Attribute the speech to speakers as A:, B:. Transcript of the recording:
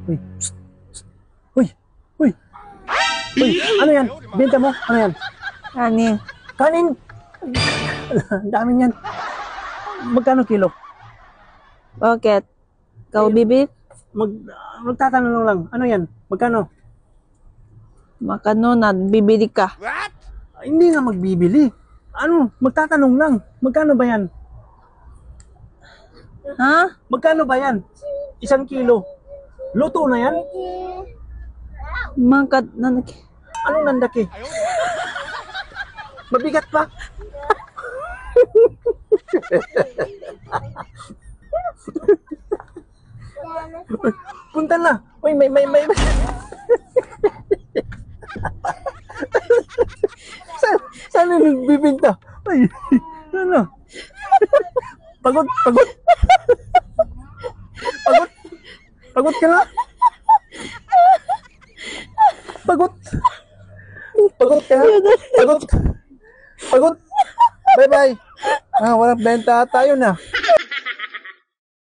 A: Uy, psst, psst. Uy, uy, uy, ano yan? Benta mo? Ano yan?
B: Ani,
A: Kanin! Ang dami niyan. Magkano kilo?
B: bakit? Ikaw bibig?
A: Mag, magtatanong lang. Ano yan? Magkano?
B: Makano na, bibili ka.
A: Hindi nga magbibili. Ano? Magtatanong lang. Magkano ba yan?
B: Ha?
A: Magkano ba yan? 1 kilo. Luto na yan?
B: Makat na
A: Anong nandaki? Mabigat pa? Punta na. Uy, may. Saan nagbibinta? Ay, ano? Pagod. Pagod ka na? Pagod ka na? Pagod. Bye-bye. Walang benta tayo na.